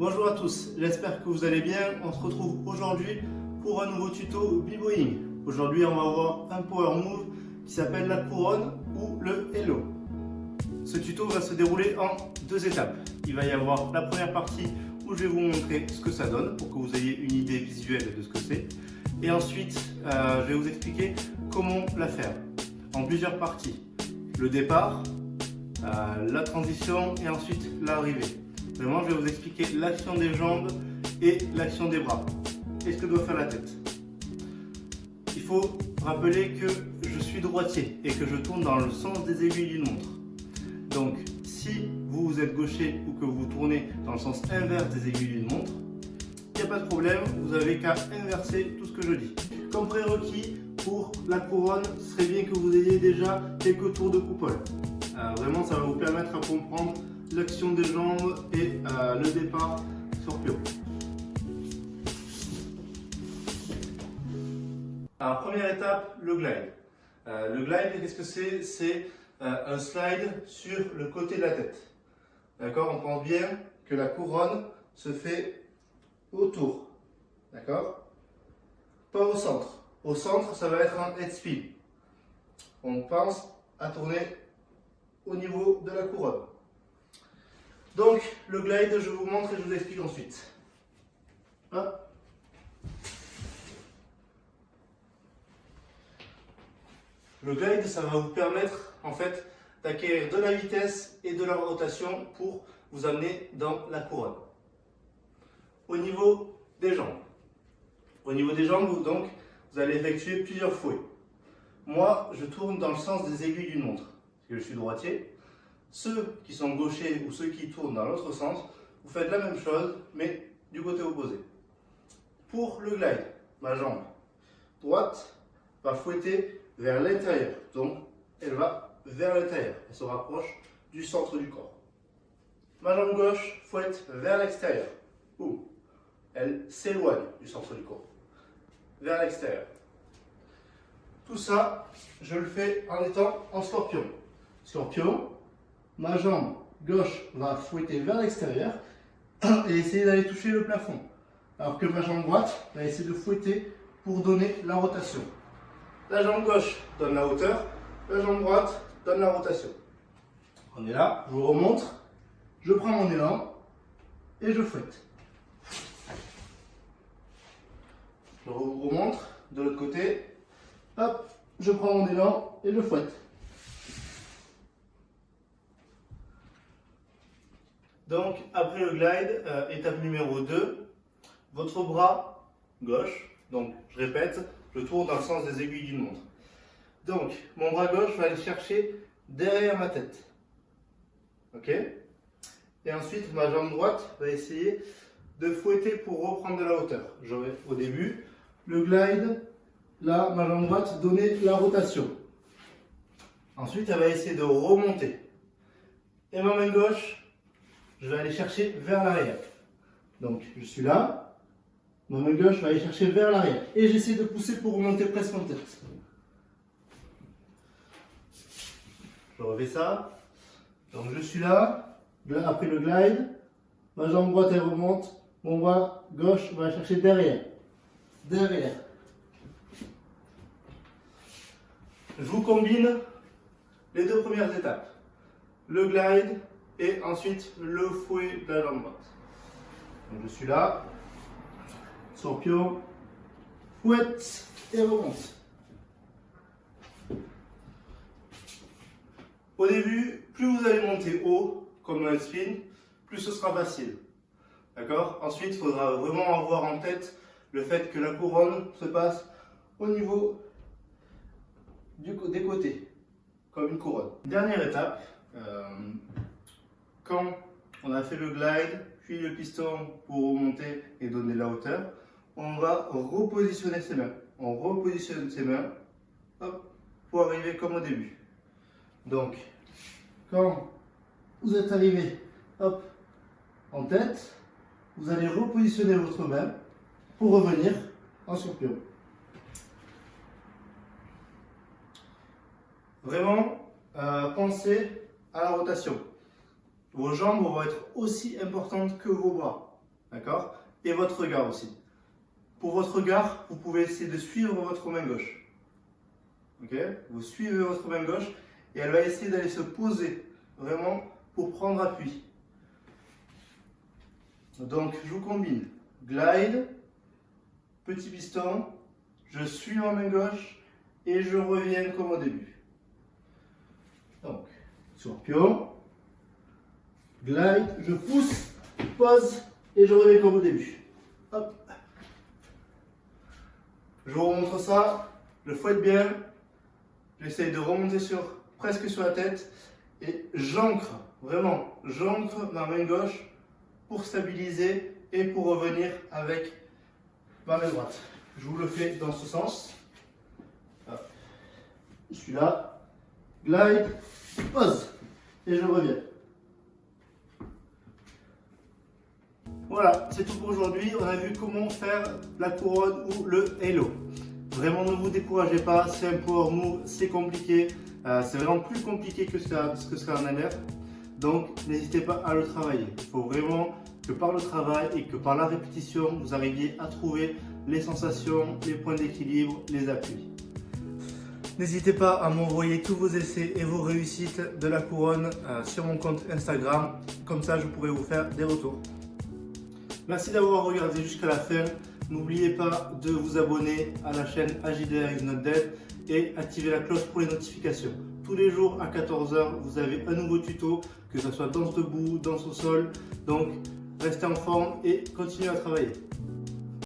Bonjour à tous, j'espère que vous allez bien. On se retrouve aujourd'hui pour un nouveau tuto b-boying. Aujourd'hui on va voir un power move qui s'appelle la couronne ou le hello. Ce tuto va se dérouler en deux étapes. Il va y avoir la première partie où je vais vous montrer ce que ça donne pour que vous ayez une idée visuelle de ce que c'est. Et ensuite je vais vous expliquer comment la faire en plusieurs parties. Le départ, la transition et ensuite l'arrivée. Vraiment, je vais vous expliquer l'action des jambes et l'action des bras et ce que doit faire la tête. Il faut rappeler que je suis droitier et que je tourne dans le sens des aiguilles d'une montre. Donc, si vous êtes gaucher ou que vous tournez dans le sens inverse des aiguilles d'une montre, il n'y a pas de problème, vous n'avez qu'à inverser tout ce que je dis. Comme prérequis pour la couronne, ce serait bien que vous ayez déjà quelques tours de coupole. Vraiment, ça va vous permettre à comprendre l'action des jambes et le départ scorpion. Alors, première étape, le glide. Le glide, qu'est-ce que c'est? C'est un slide sur le côté de la tête. D'accord? On pense bien que la couronne se fait autour. D'accord? Pas au centre. Au centre, ça va être un head spin. On pense à tourner au niveau de la couronne. Donc, le glide, je vous montre et je vous explique ensuite. Hop. Le glide, ça va vous permettre en fait d'acquérir de la vitesse et de la rotation pour vous amener dans la couronne. Au niveau des jambes. Au niveau des jambes, donc, vous allez effectuer plusieurs fouets. Moi, je tourne dans le sens des aiguilles d'une montre, parce que je suis droitier. Ceux qui sont gauchers ou ceux qui tournent dans l'autre sens, vous faites la même chose, mais du côté opposé. Pour le glide, ma jambe droite va fouetter vers l'intérieur. Donc, elle va vers l'intérieur. Elle se rapproche du centre du corps. Ma jambe gauche fouette vers l'extérieur. Ou elle s'éloigne du centre du corps. Vers l'extérieur. Tout ça, je le fais en étant en scorpion. Scorpion. Ma jambe gauche va fouetter vers l'extérieur et essayer d'aller toucher le plafond. Alors que ma jambe droite va essayer de fouetter pour donner la rotation. La jambe gauche donne la hauteur, la jambe droite donne la rotation. On est là, je vous remonte, je prends mon élan et je fouette. Je vous remontre de l'autre côté, hop, je prends mon élan et je fouette. Donc, après le glide, étape numéro 2, votre bras gauche, donc je répète, je tourne dans le sens des aiguilles d'une montre. Donc, mon bras gauche va aller chercher derrière ma tête. Ok? Et ensuite, ma jambe droite va essayer de fouetter pour reprendre de la hauteur. J'aurai au début le glide, là, ma jambe droite donnait la rotation. Ensuite, elle va essayer de remonter. Et ma main gauche, je vais aller chercher vers l'arrière. Donc, je suis là. Ma main gauche va aller chercher vers l'arrière. Et j'essaie de pousser pour remonter presque en tête. Je refais ça. Donc, je suis là. Après le glide, ma jambe droite, elle remonte. Mon bras gauche va aller chercher derrière. Derrière. Je vous combine les deux premières étapes. Le glide et ensuite le fouet de la jambe droite. Donc je suis là, scorpion, fouette et remonte. Au début, plus vous allez monter haut, comme dans le spin, plus ce sera facile. D'accord? Ensuite, il faudra vraiment avoir en tête le fait que la couronne se passe au niveau des côtés, comme une couronne. Dernière étape. Quand on a fait le glide, puis le piston pour remonter et donner la hauteur, on va repositionner ses mains. On repositionne ses mains, hop, pour arriver comme au début. Donc, quand vous êtes arrivé, hop, en tête, vous allez repositionner votre main pour revenir en scorpion. Vraiment, pensez à la rotation. Vos jambes vont être aussi importantes que vos bras. D'accord? Et votre regard aussi. Pour votre regard, vous pouvez essayer de suivre votre main gauche. Ok? Vous suivez votre main gauche et elle va essayer d'aller se poser vraiment pour prendre appui. Donc, je vous combine glide, petit piston, je suis ma main gauche et je reviens comme au début. Donc, scorpion, glide, je pousse, pose et je reviens comme au début. Hop. Je vous remontre ça, je fouette bien, j'essaye de remonter presque sur la tête et j'ancre, vraiment, j'ancre ma main gauche pour stabiliser et pour revenir avec ma main droite. Je vous le fais dans ce sens. Hop. Je suis là, glide, pose et je reviens. Voilà, c'est tout pour aujourd'hui. On a vu comment faire la couronne ou le halo. Vraiment, ne vous découragez pas, c'est un power move, c'est compliqué. C'est vraiment plus compliqué que ce que ça en a l'air. Donc, n'hésitez pas à le travailler. Il faut vraiment que par le travail et que par la répétition, vous arriviez à trouver les sensations, les points d'équilibre, les appuis. N'hésitez pas à m'envoyer tous vos essais et vos réussites de la couronne sur mon compte Instagram. Comme ça, je pourrai vous faire des retours. Merci d'avoir regardé jusqu'à la fin. N'oubliez pas de vous abonner à la chaîne AJDR is not dead et activer la cloche pour les notifications. Tous les jours à 14 h, vous avez un nouveau tuto, que ce soit danse debout, danse au sol. Donc, restez en forme et continuez à travailler.